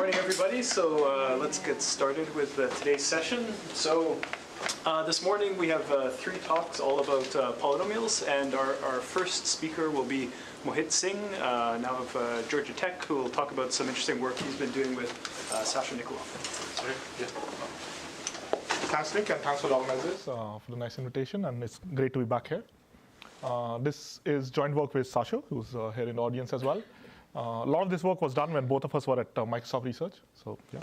morning, everybody. So let's get started with today's session. So this morning we have 3 talks all about polynomials, and our first speaker will be Mohit Singh, now of Georgia Tech, who will talk about some interesting work he's been doing with Sasha Nikolov. Sorry? Yeah. Thanks, Nick, and thanks for the organizers for the nice invitation, and it's great to be back here. This is joint work with Sasha, who's here in the audience as well. A lot of this work was done when both of us were at Microsoft Research. So yeah,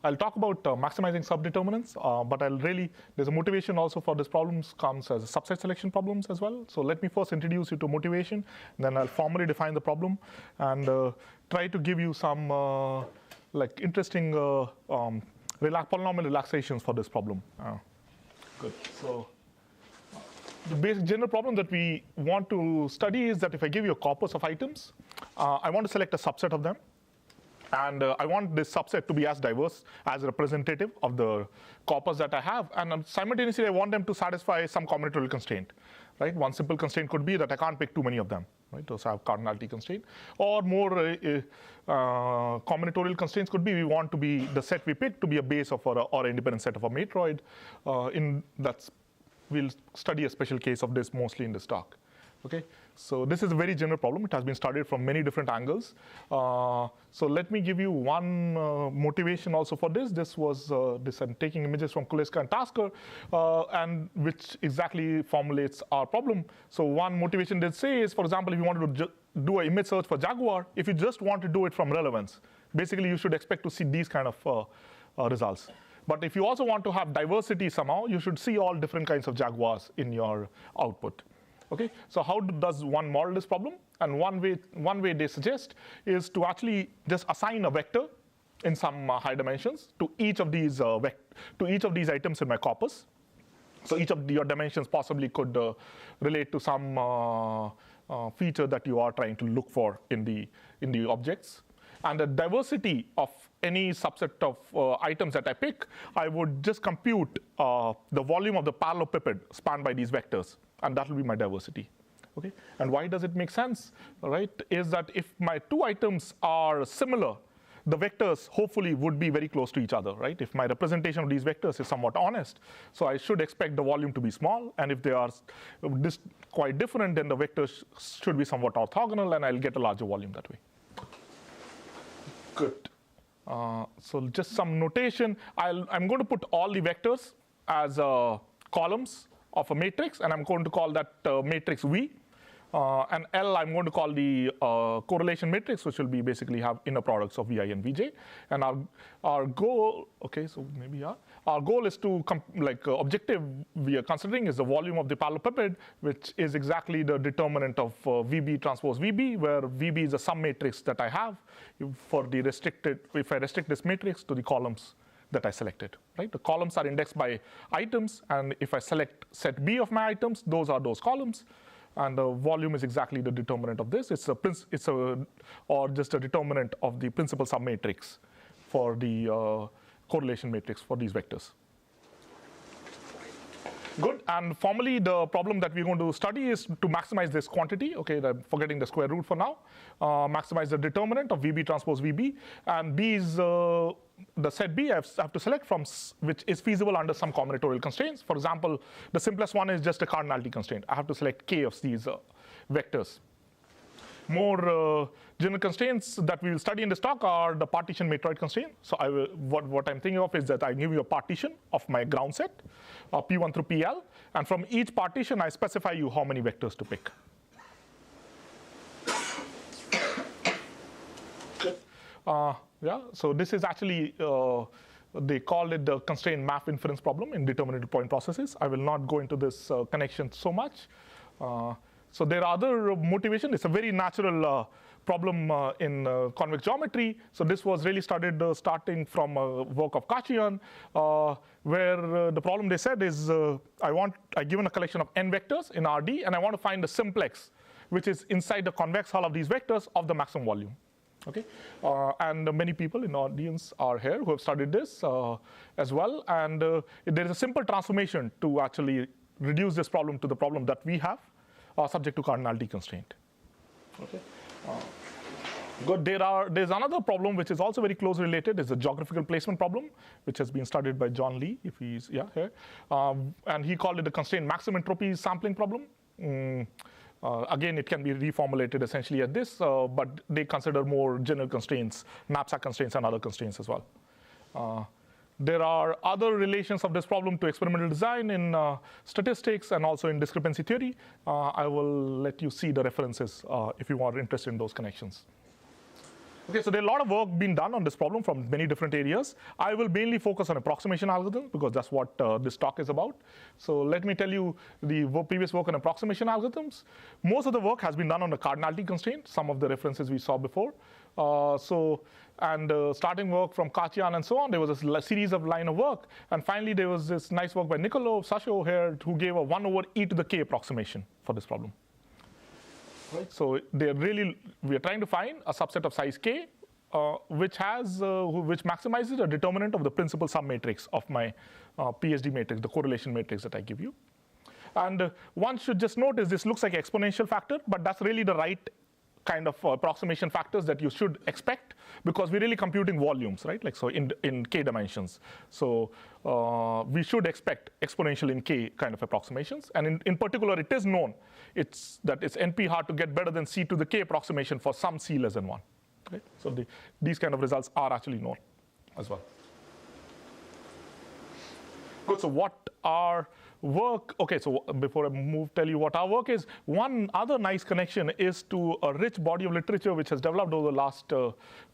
I'll talk about maximizing sub-determinants, but there's a motivation also for this problems comes as subset selection problems as well. So let me first introduce you to motivation, then I'll formally define the problem and try to give you some interesting polynomial relaxations for this problem. Good. So the basic general problem that we want to study is that if I give you a corpus of items, I want to select a subset of them. And I want this subset to be as diverse as representative of the corpus that I have. And simultaneously, I want them to satisfy some combinatorial constraint. Right? One simple constraint could be that I can't pick too many of them. Right? So I have cardinality constraint. Or more combinatorial constraints could be we want to be the set we pick to be a base of or independent set of a matroid. We'll study a special case of this mostly in this talk. Okay, so this is a very general problem. It has been studied from many different angles. So let me give you one motivation also for this. This was I'm taking images from Kuleska and Tasker, and which exactly formulates our problem. So one motivation they say is, for example, if you wanted to do an image search for Jaguar, if you just want to do it from relevance, basically you should expect to see these kind of results. But if you also want to have diversity somehow, you should see all different kinds of Jaguars in your output. Okay, so how does one model this problem? And one way they suggest is to actually just assign a vector in some high dimensions to each of these items in my corpus. So each of your dimensions possibly could relate to some feature that you are trying to look for in the objects. And the diversity of any subset of items that I pick, I would just compute the volume of the parallelepiped spanned by these vectors, and that will be my diversity. Okay? And why does it make sense? Right? Is that if my 2 items are similar, the vectors hopefully would be very close to each other. Right? If my representation of these vectors is somewhat honest, so I should expect the volume to be small, and if they are quite different, then the vectors should be somewhat orthogonal, and I'll get a larger volume that way. Good. So just some notation. I'm going to put all the vectors as columns of a matrix, and I'm going to call that matrix V. And L I'm going to call the correlation matrix, which will be basically have inner products of Vi and Vj. And our goal, okay, so maybe yeah, our goal is to objective we are considering is the volume of the parallelepiped, which is exactly the determinant of Vb transpose Vb, where Vb is a sum matrix that I have if I restrict this matrix to the columns that I selected. Right? The columns are indexed by items, and if I select set B of my items, those are those columns. And the volume is exactly the determinant of this. Or just a determinant of the principal submatrix for the correlation matrix for these vectors. Good. And formally, the problem that we're going to study is to maximize this quantity. Okay, I'm forgetting the square root for now. Maximize the determinant of Vb transpose Vb, and B is the set B I have to select from, which is feasible under some combinatorial constraints. For example, the simplest one is just a cardinality constraint. I have to select k of these vectors. More general constraints that we will study in this talk are the partition matroid constraint. So what I'm thinking of is that I give you a partition of my ground set, P1 through PL, and from each partition I specify you how many vectors to pick. Yeah, so this is actually, they call it the constraint map inference problem in determinate point processes. I will not go into this connection so much. So there are other motivations. It's a very natural problem in convex geometry. So this was really studied starting from work of Kachian, where the problem they said is I given a collection of n vectors in Rd, and I want to find the simplex, which is inside the convex hull of these vectors of the maximum volume. Okay, and many people in the audience are here who have studied this as well. And there is a simple transformation to actually reduce this problem to the problem that we have, subject to cardinality constraint. Okay. Good. There's another problem which is also very closely related. It's the geographical placement problem, which has been studied by John Lee, if he's here, and he called it the constraint maximum entropy sampling problem. Again, it can be reformulated essentially at this, but they consider more general constraints, knapsack constraints, and other constraints as well. There are other relations of this problem to experimental design in statistics and also in discrepancy theory. I will let you see the references if you are interested in those connections. Okay, so there's a lot of work being done on this problem from many different areas. I will mainly focus on approximation algorithms because that's what this talk is about. So let me tell you the previous work on approximation algorithms. Most of the work has been done on the cardinality constraint, some of the references we saw before. Starting work from Katian and so on, there was a series of line of work. And finally, there was this nice work by Nikolov, Sasho here, who gave a 1 over e to the k approximation for this problem. Right? So we are trying to find a subset of size k, which maximizes a determinant of the principal submatrix of my PSD matrix, the correlation matrix that I give you. And one should just notice this looks like exponential factor, but that's really the right kind of approximation factors that you should expect because we're really computing volumes, right? Like so in k dimensions. So we should expect exponential in k kind of approximations. And in particular, it is known that it's NP hard to get better than c to the k approximation for some c less than 1. Okay? So these kind of results are actually known as well. Good. So what our work, okay, so before I tell you what our work is, one other nice connection is to a rich body of literature which has developed over the last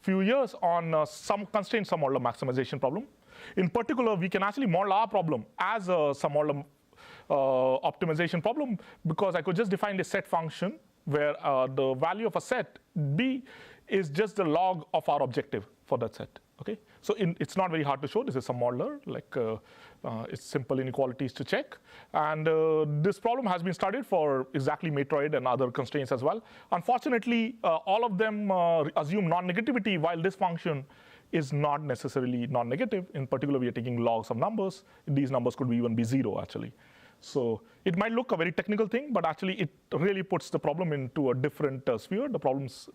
few years on some constraint submodular maximization problem. In particular, we can actually model our problem as a submodular optimization problem because I could just define the set function where the value of a set b is just the log of our objective for that set. Okay, so it's not very hard to show. This is some modeler, like it's simple inequalities to check. And this problem has been studied for exactly matroid and other constraints as well. Unfortunately, all of them assume non-negativity, while this function is not necessarily non-negative. In particular, we are taking logs of numbers. These numbers could even be 0, actually. So it might look a very technical thing, but actually it really puts the problem into a different sphere. The problems,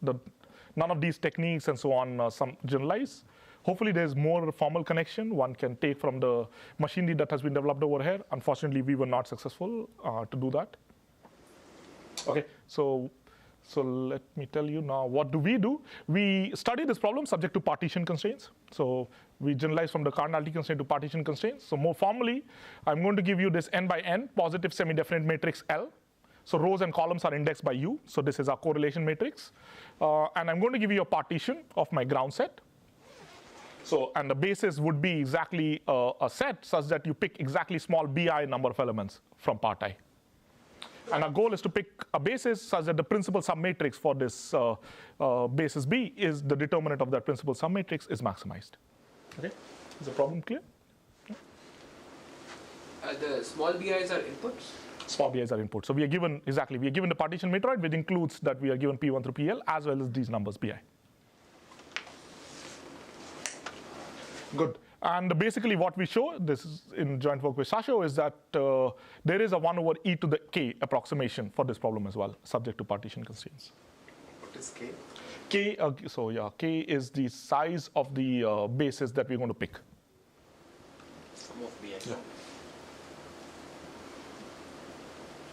none of these techniques and so on some generalize. Hopefully, there's more formal connection one can take from the machinery that has been developed over here. Unfortunately, we were not successful to do that. Okay, so let me tell you now, what do? We study this problem subject to partition constraints. So we generalize from the cardinality constraint to partition constraints. So more formally, I'm going to give you this n by n positive semi-definite matrix L. So rows and columns are indexed by U. So this is our correlation matrix. And I'm going to give you a partition of my ground set. So, and the basis would be exactly a set such that you pick exactly small bi number of elements from part I. And our goal is to pick a basis such that the principal submatrix for this basis b is the determinant of that principal submatrix is maximized. Okay, is the problem clear? The small bi's are inputs? Small bi's are inputs. So we are given, we are given the partition matroid, which includes that we are given p1 through pl as well as these numbers bi. Good. And basically what we show, this is in joint work with Sasho, is that there is a 1 over e to the k approximation for this problem as well, subject to partition constraints. What is k? K is the size of the basis that we're going to pick. Sum of bi. Yeah.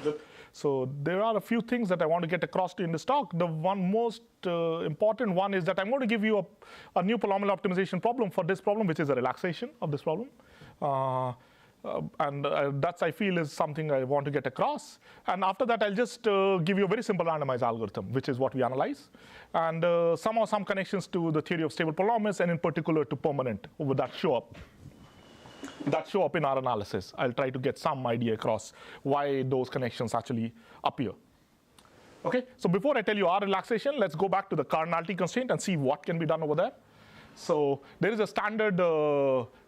Good. So there are a few things that I want to get across to you in this talk. The one most important one is that I'm going to give you a new polynomial optimization problem for this problem, which is a relaxation of this problem. That's, I feel, is something I want to get across. And after that, I'll just give you a very simple randomized algorithm, which is what we analyze. And somehow some connections to the theory of stable polynomials, and in particular to permanent, that show up in our analysis. I'll try to get some idea across why those connections actually appear. Okay, so before I tell you our relaxation, let's go back to the cardinality constraint and see what can be done over there. So there is a standard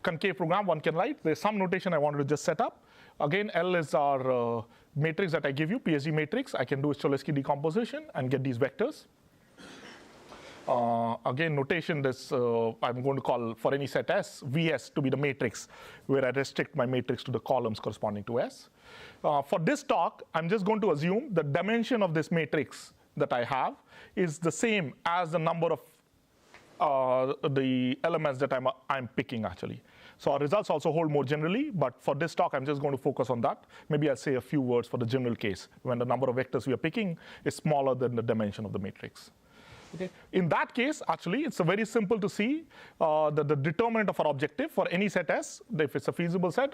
concave program one can write. There's some notation I wanted to just set up. Again, L is our matrix that I give you, PSD matrix. I can do a Cholesky decomposition and get these vectors. Again, notation this, I'm going to call for any set S, Vs to be the matrix, where I restrict my matrix to the columns corresponding to S. For this talk, I'm just going to assume the dimension of this matrix that I have is the same as the number of the elements that I'm picking actually. So our results also hold more generally, but for this talk, I'm just going to focus on that. Maybe I'll say a few words for the general case when the number of vectors we are picking is smaller than the dimension of the matrix. Okay. In that case, actually, it's very simple to see that the determinant of our objective for any set S, if it's a feasible set,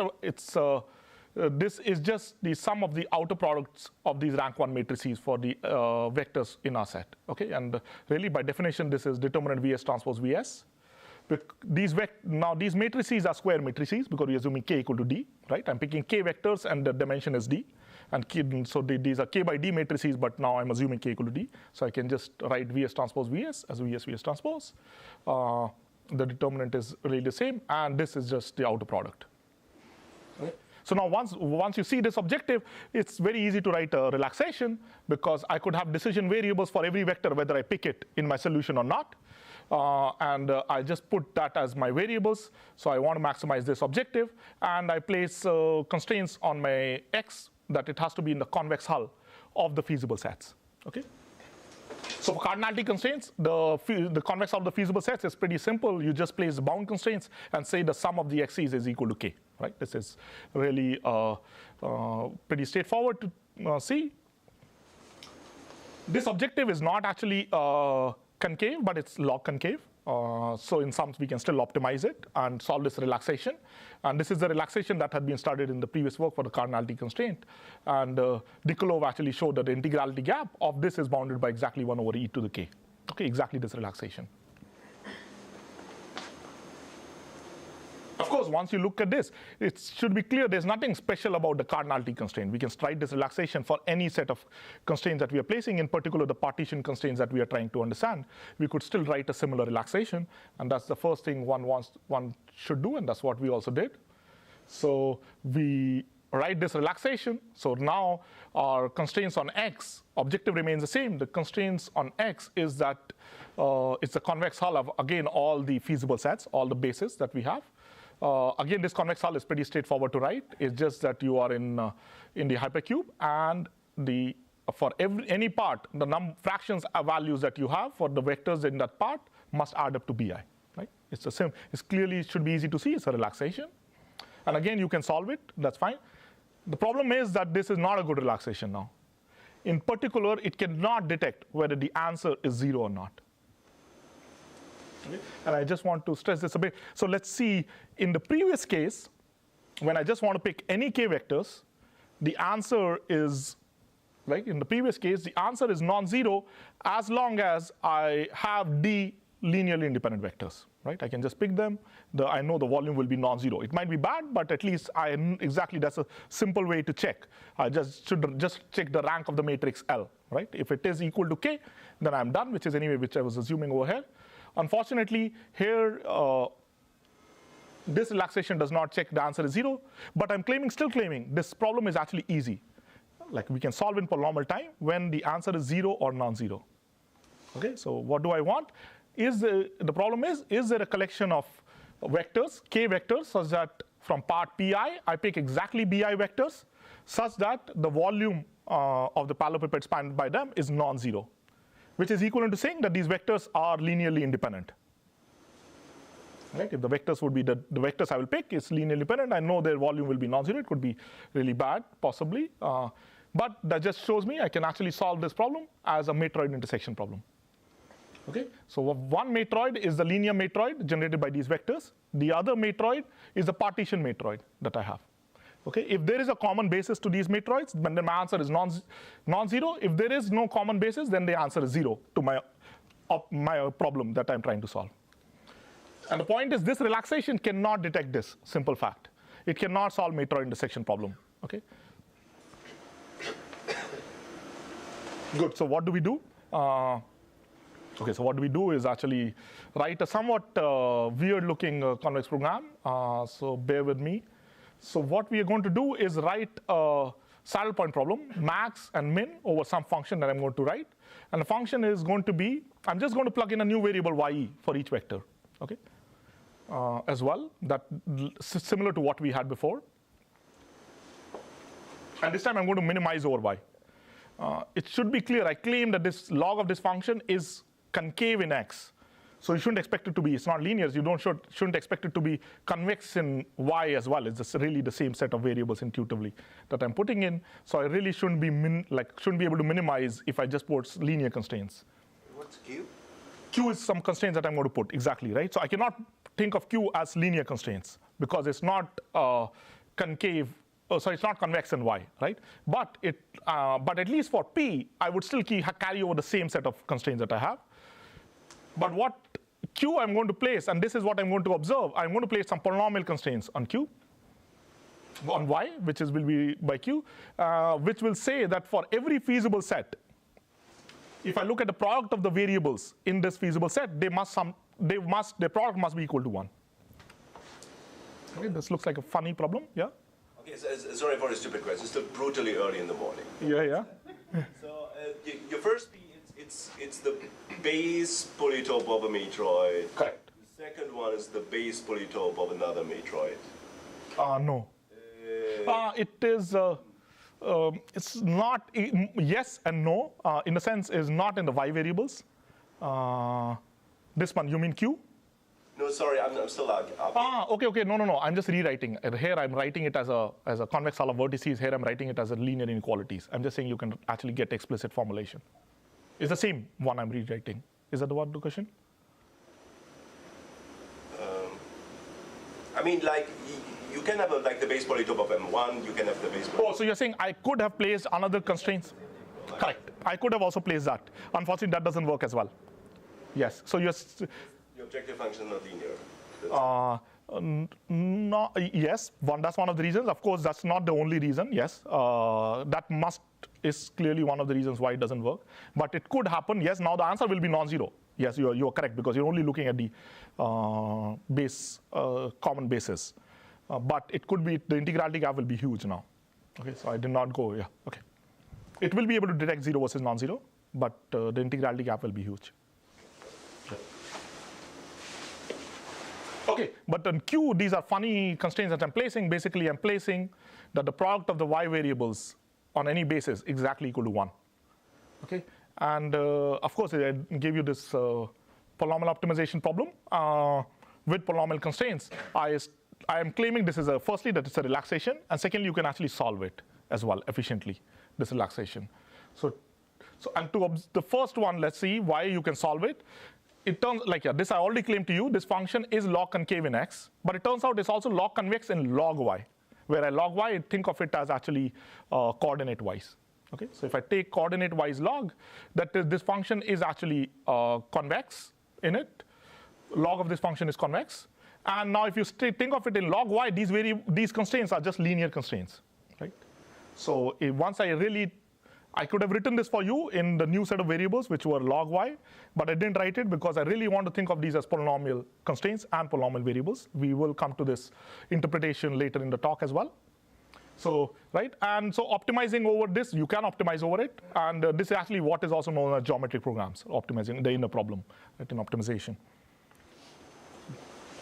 this is just the sum of the outer products of these rank 1 matrices for the vectors in our set. Okay. And really, by definition, this is determinant Vs transpose Vs. Now, these matrices are square matrices because we're assuming k equal to d, right? I'm picking k vectors and the dimension is d. And so these are k by d matrices, but now I'm assuming k equal to d. So I can just write Vs transpose Vs as Vs transpose. The determinant is really the same, and this is just the outer product. Okay. So now once you see this objective, it's very easy to write a relaxation because I could have decision variables for every vector, whether I pick it in my solution or not. I just put that as my variables. So I want to maximize this objective, and I place constraints on my x that it has to be in the convex hull of the feasible sets. Okay. So for cardinality constraints, the convex hull of the feasible sets is pretty simple. You just place the bound constraints and say the sum of the x's is equal to k. Right. This is really pretty straightforward to see. This objective is not actually concave, but it's log concave. So in sums, we can still optimize it and solve this relaxation. And this is the relaxation that had been studied in the previous work for the cardinality constraint. And Nikolov actually showed that the integrality gap of this is bounded by exactly 1 over e to the k. Okay, exactly this relaxation. Of course, once you look at this, it should be clear there's nothing special about the cardinality constraint. We can write this relaxation for any set of constraints that we are placing, in particular the partition constraints that we are trying to understand. We could still write a similar relaxation, and that's the first thing one should do, and that's what we also did. So we write this relaxation. So now our constraints on x, objective remains the same. The constraints on x is that it's a convex hull of, again, all the feasible sets, all the bases that we have. Again, this convex hull is pretty straightforward to write. It's just that you are in the hypercube, and for any part, the fractions values that you have for the vectors in that part must add up to bi. Right? It's the same. It should be easy to see. It's a relaxation, and again, you can solve it. That's fine. The problem is that this is not a good relaxation now. In particular, it cannot detect whether the answer is 0 or not. Okay. And I just want to stress this a bit. So let's see, in the previous case, when I just want to pick any k vectors, the answer is, right, in the previous case, the answer is non-zero as long as I have d linearly independent vectors. Right? I can just pick them. I know the volume will be non-zero. It might be bad, but at least that's a simple way to check. I should just check the rank of the matrix L. Right? If it is equal to k, then I'm done, which is anyway which I was assuming over here. Unfortunately, here, this relaxation does not check the answer is 0, but I'm still claiming this problem is actually easy. Like we can solve in polynomial time when the answer is 0 or non-zero. Okay, so what do I want? The problem is there a collection of vectors, k vectors, such that from part pi, I pick exactly bi vectors, such that the volume of the parallelepiped expanded by them is non-zero, which is equivalent to saying that these vectors are linearly independent. Right? If the vectors would be the vectors I will pick is linearly independent, I know their volume will be non-zero. It could be really bad, possibly. But that just shows me I can actually solve this problem as a matroid intersection problem. Okay? So one matroid is the linear matroid generated by these vectors. The other matroid is the partition matroid that I have. Okay? If there is a common basis to these matroids, then my answer is non-zero. If there is no common basis, then the answer is 0 to my problem that I'm trying to solve. And the point is, this relaxation cannot detect this simple fact. It cannot solve matroid intersection problem. Okay? Good. So what do we do? Okay, so what we do is actually write a somewhat weird-looking convex program. So bear with me. So what we are going to do is write a saddle point problem, max and min, over some function that I'm going to write. And the function is going to be, I'm just going to plug in a new variable ye for each vector, okay, as well, that similar to what we had before. And this time I'm going to minimize over y. it should be clear. I claim that this log of this function is concave in x. So you shouldn't expect it to be, it's not linear, you shouldn't expect it to be convex in y as well. It's just really the same set of variables intuitively that I'm putting in. So I really shouldn't be shouldn't be able to minimize if I just put linear constraints. What's Q? Q is some constraints that I'm going to put, exactly, right? So I cannot think of Q as linear constraints because it's not concave, so it's not convex in y, right? But at least for P, I would still carry over the same set of constraints that I have. But what Q I'm going to place, and this is what I'm going to observe, I'm going to place some polynomial constraints on Q, on Y, which will be by Q, which will say that for every feasible set, if I look at the product of the variables in this feasible set, their product must be equal to 1. Okay, this looks like a funny problem, yeah? Okay, so, sorry for a stupid question. It's still brutally early in the morning. Yeah. So your first P, it's the base polytope of a matroid. Correct. The second one is the base polytope of another matroid. No. It is. It's not. Yes and no. In a sense, is not in the y variables. This one, you mean Q? No, sorry, I'm still up. Okay. No. I'm just rewriting. Here I'm writing it as a convex hull of vertices. Here I'm writing it as a linear inequalities. I'm just saying you can actually get explicit formulation. It's the same one I'm rewriting. Is that the question? I mean, like, you can have the base polytope of M1, you can have the base polytope. Oh, so you're saying I could have placed another constraints? Correct. I could have also placed that. Unfortunately, that doesn't work as well. Yes. So you're... The objective function is not linear. No, yes, that's one of the reasons. Of course, that's not the only reason. Yes, that is clearly one of the reasons why it doesn't work. But it could happen. Yes, now the answer will be non-zero. Yes, you are correct because you're only looking at the common basis. But it could be the integrality gap will be huge now. Okay, so I did not go. Yeah, okay. It will be able to detect 0 versus non-zero, but the integrality gap will be huge. Okay, but on Q, these are funny constraints that I'm placing. Basically, I'm placing that the product of the y variables on any basis is exactly equal to 1. Okay, and of course, I gave you this polynomial optimization problem with polynomial constraints. I am claiming this is firstly that it's a relaxation, and secondly, you can actually solve it as well efficiently, this relaxation. So and the first one, let's see why you can solve it. It turns this I already claimed to you, this function is log concave in x, but it turns out it's also log convex in log y, where I log y, think of it as actually coordinate wise. Okay, so if I take coordinate wise log, this function is actually convex in it. Log of this function is convex. And now if you think of it in log y, these constraints are just linear constraints, right? So once I could have written this for you in the new set of variables, which were log y, but I didn't write it because I really want to think of these as polynomial constraints and polynomial variables. We will come to this interpretation later in the talk as well. So, right, and so optimizing over this, you can optimize over it, and this is actually what is also known as geometric programs, optimizing the inner problem, right, in optimization.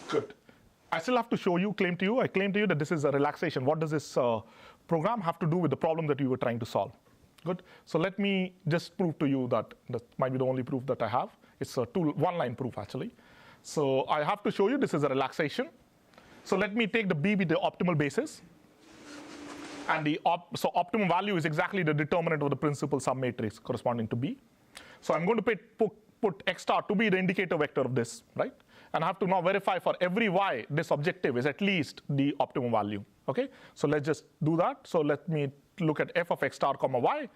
Good. I still have to claim to you that this is a relaxation. What does this program have to do with the problem that we were trying to solve? Good. So let me just prove to you that might be the only proof that I have. It's a one-line proof, actually. So I have to show you this is a relaxation. So let me take the B be the optimal basis. And so optimum value is exactly the determinant of the principal submatrix corresponding to B. So I'm going to put x star to be the indicator vector of this, right? And I have to now verify for every y, this objective is at least the optimum value. Okay? So let's just do that. So let me look at f of x star comma y.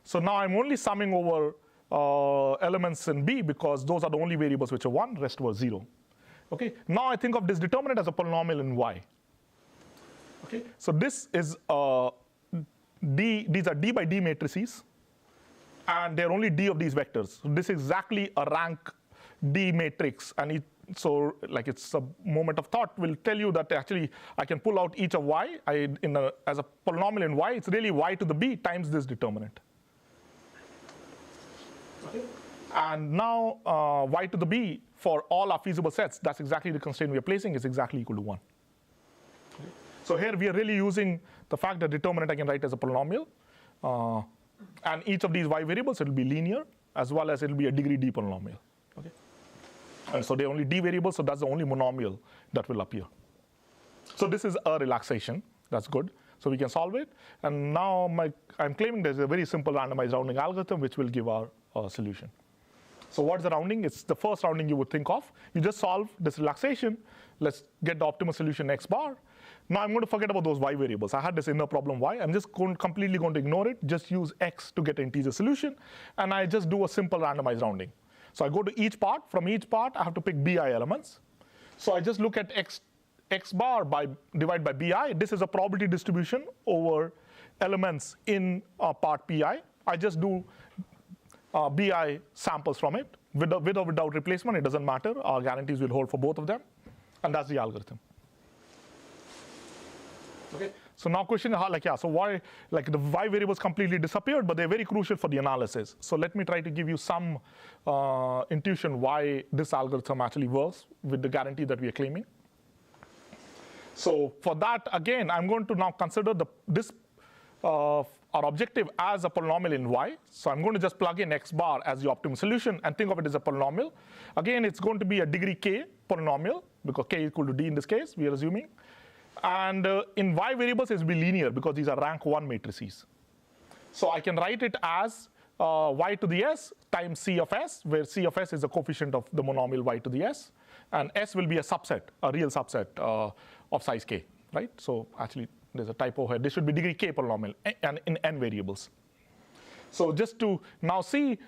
So now I'm only summing over elements in B because those are the only variables which are 1, rest was 0. Okay? Now I think of this determinant as a polynomial in y. Okay? So this is these are d by d matrices, and they're only d of these vectors. So this is exactly a rank d matrix, and so it's a moment of thought will tell you that actually I can pull out each of y as a polynomial in y. It's really y to the b times this determinant. Okay. And now y to the b for all our feasible sets, that's exactly the constraint we are placing, is exactly equal to 1. Okay. So here we are really using the fact that determinant I can write as a polynomial. And each of these y variables, it will be linear, as well as it will be a degree d polynomial. Okay? And so they're only d variables, so that's the only monomial that will appear. So this is a relaxation. That's good. So we can solve it. And now I'm claiming there's a very simple randomized rounding algorithm which will give our solution. So what's the rounding? It's the first rounding you would think of. You just solve this relaxation. Let's get the optimal solution x bar. Now I'm going to forget about those y variables. I had this inner problem y. I'm just completely going to ignore it. Just use x to get an integer solution. And I just do a simple randomized rounding. So I go to each part. From each part, I have to pick bi elements. So I just look at x bar divide by bi. This is a probability distribution over elements in part pi. I just do bi samples from it. With or without replacement, it doesn't matter. Our guarantees will hold for both of them. And that's the algorithm. Okay. So now question is so why the y variables completely disappeared, but they're very crucial for the analysis. So let me try to give you some intuition why this algorithm actually works with the guarantee that we are claiming. So for that, again, I'm going to now consider our objective as a polynomial in y. So I'm going to just plug in x bar as the optimal solution and think of it as a polynomial. Again, it's going to be a degree k polynomial, because k equal to d in this case, we are assuming. And in y variables, it will be linear because these are rank 1 matrices. So I can write it as y to the s times c of s, where c of s is the coefficient of the monomial y to the s. And s will be a subset, a real subset of size k, right? So actually, there's a typo here. This should be degree k polynomial and in n variables. So just to now see,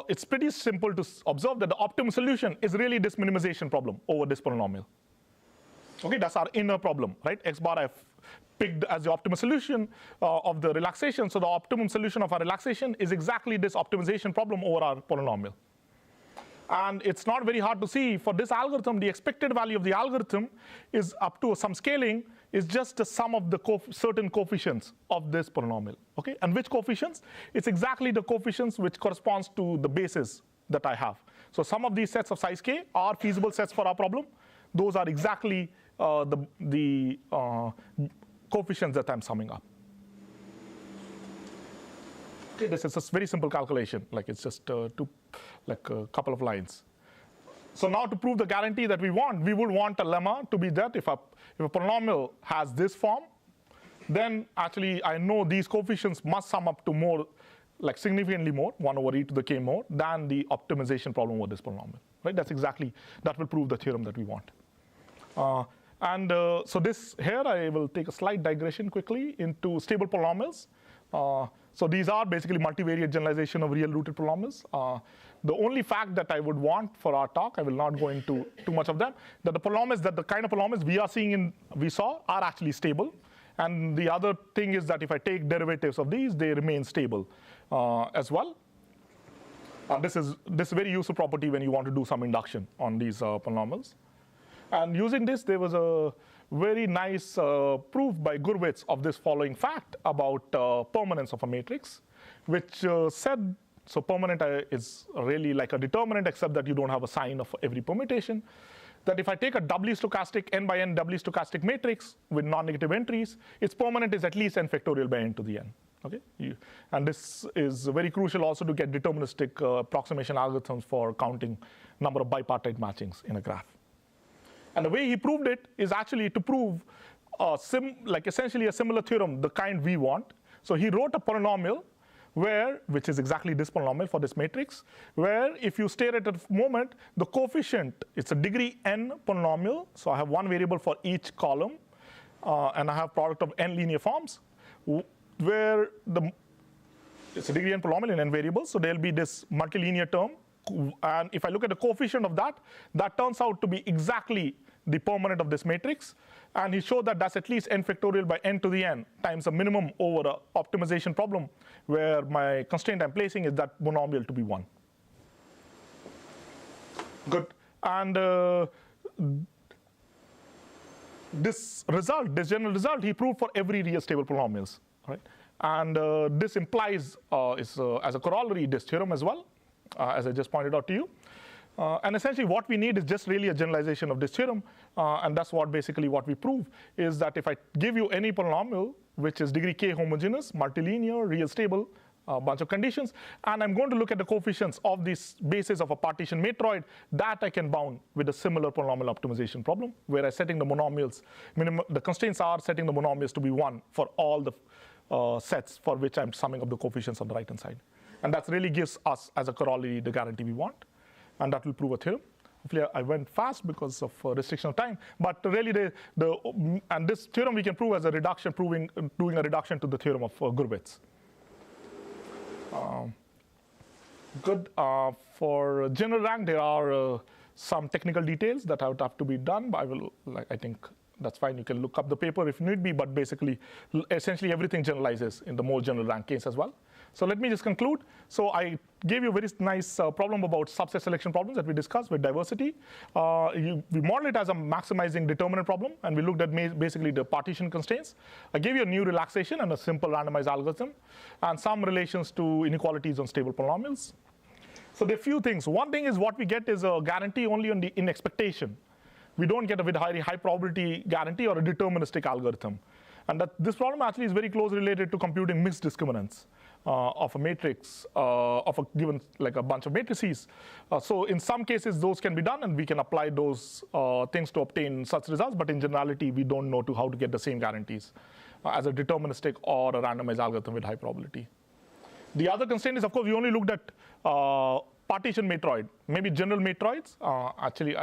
it's pretty simple to observe that the optimal solution is really this minimization problem over this polynomial. Okay, that's our inner problem, right? X bar I've picked as the optimal solution of the relaxation. So the optimum solution of our relaxation is exactly this optimization problem over our polynomial. And it's not very hard to see for this algorithm, the expected value of the algorithm is up to some scaling, is just the sum of the certain coefficients of this polynomial. Okay, and which coefficients? It's exactly the coefficients which corresponds to the basis that I have. So some of these sets of size k are feasible sets for our problem. Those are exactly the coefficients that I'm summing up. Okay, this is a very simple calculation. It's just a couple of lines. So now to prove the guarantee that we want, we would want a lemma to be that if a polynomial has this form, then actually I know these coefficients must sum up to more, significantly more, 1 over e to the k more, than the optimization problem over this polynomial. Right? That will prove the theorem that we want. So this here, I will take a slight digression quickly into stable polynomials. So these are basically multivariate generalization of real rooted polynomials. The only fact that I would want for our talk, I will not go into too much of them, that the kind of polynomials we saw are actually stable. And the other thing is that if I take derivatives of these, they remain stable as well. This is very useful property when you want to do some induction on these polynomials. And using this, there was a very nice proof by Gurwitz of this following fact about permanence of a matrix, which said, so permanent is really like a determinant, except that you don't have a sign of every permutation, that if I take a doubly stochastic, n by n doubly stochastic matrix with non-negative entries, its permanent is at least n factorial by n to the n. Okay? And this is very crucial also to get deterministic approximation algorithms for counting number of bipartite matchings in a graph. And the way he proved it is actually to prove essentially a similar theorem, the kind we want. So he wrote a polynomial which is exactly this polynomial for this matrix, where if you stare at a moment, the coefficient, it's a degree n polynomial. So I have one variable for each column, and I have product of n linear forms, where it's a degree n polynomial in n variables. So there'll be this multilinear term. And if I look at the coefficient of that turns out to be exactly the permanent of this matrix. And he showed that that's at least n factorial by n to the n times a minimum over an optimization problem, where my constraint I'm placing is that monomial to be 1. Good. And this general result, he proved for every real stable polynomials. Right? And this implies, as a corollary, this theorem as well, as I just pointed out to you. And essentially what we need is just really a generalization of this theorem. And that's basically what we prove, is that if I give you any polynomial which is degree k homogeneous, multilinear, real stable, a bunch of conditions, and I'm going to look at the coefficients of this basis of a partition matroid that I can bound with a similar polynomial optimization problem, where I'm setting the monomials, the constraints are setting the monomials to be 1 for all the sets for which I'm summing up the coefficients on the right-hand side. And that really gives us, as a corollary, the guarantee we want, and that will prove a theorem. Hopefully I went fast because of restriction of time, but really and this theorem we can prove as a reduction, doing a reduction to the theorem of Gurwitz. Good. For general rank, there are some technical details that would have to be done, but I think that's fine. You can look up the paper if need be, but basically, essentially everything generalizes in the more general rank case as well. So let me just conclude. So I gave you a very nice problem about subset selection problems that we discussed with diversity. We modeled it as a maximizing determinant problem, and we looked at basically the partition constraints. I gave you a new relaxation and a simple randomized algorithm, and some relations to inequalities on stable polynomials. So there are a few things. One thing is what we get is a guarantee only in expectation. We don't get a very high probability guarantee or a deterministic algorithm. And this problem actually is very closely related to computing mixed discriminants of a matrix, of a given, like a bunch of matrices. So in some cases, those can be done, and we can apply those things to obtain such results. But in generality, we don't know how to get the same guarantees as a deterministic or a randomized algorithm with high probability. The other constraint is, of course, we only looked at partition matroid, maybe general matroids. Actually,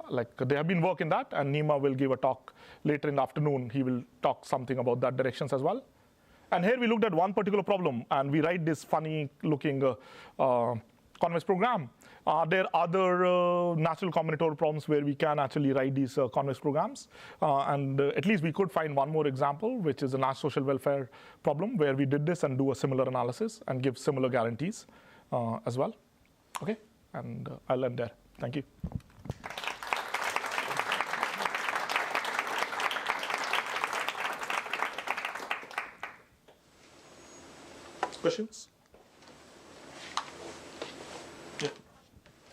there have been work in that, and Nima will give a talk later in the afternoon. He will talk something about that directions as well. And here we looked at one particular problem, and we write this funny-looking convex program. There are other natural combinatorial problems where we can actually write these convex programs. And at least we could find one more example, which is a Nash social welfare problem, where we did this and do a similar analysis and give similar guarantees as well. OK, and I'll end there. Thank you. Questions? Yeah.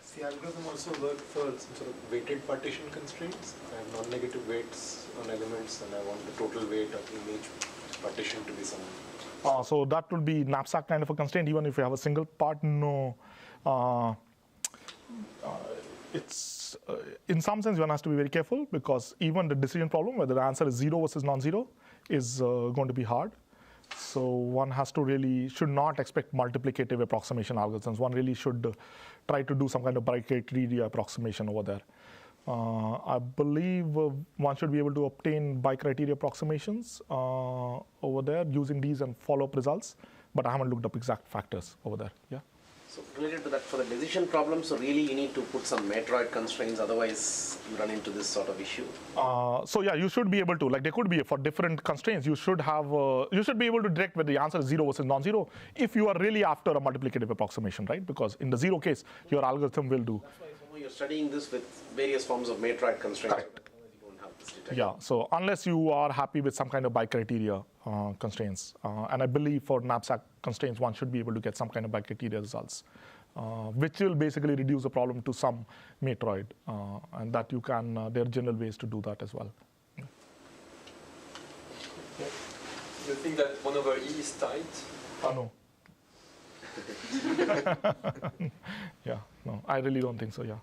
Does the algorithm also work for some sort of weighted partition constraints? I have non-negative weights on elements, and I want the total weight of each partition to be some. So that would be knapsack kind of a constraint, even if you have a single part. No. It's in some sense one has to be very careful, because even the decision problem, whether the answer is 0 versus non-zero, is going to be hard. So one has to should not expect multiplicative approximation algorithms. One really should try to do some kind of bi-criteria approximation over there. I believe one should be able to obtain bi-criteria approximations over there using these and follow-up results, but I haven't looked up exact factors over there. Yeah. So related to that, for the decision problem, so really you need to put some matroid constraints, otherwise you run into this sort of issue. So yeah, you should be able to, like there could be for different constraints, you should have, you should be able to direct whether the answer is 0 versus non-zero if you are really after a multiplicative approximation, right? Because in the 0 case, your algorithm will do. That's why you're studying this with various forms of matroid constraints. Correct. You don't have this detection. Yeah, so unless you are happy with some kind of bi-criteria constraints, and I believe for knapsack constraints, one should be able to get some kind of bi-criteria results, which will basically reduce the problem to some matroid, and that you can, there are general ways to do that as well. Do you think that 1 over E is tight? No. Yeah, no, I really don't think so, yeah.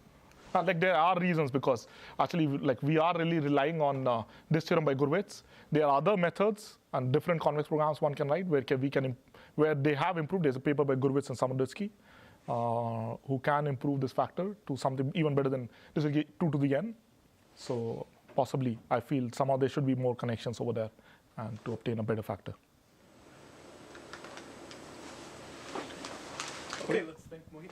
Like there are reasons, because actually like we are really relying on this theorem by Gurwitz. There are other methods and different convex programs one can write where they have improved. There's a paper by Gurwitz and Samodursky who can improve this factor to something even better than this will get 2 to the n. So possibly I feel somehow there should be more connections over there and to obtain a better factor. Okay, let's thank Mohit.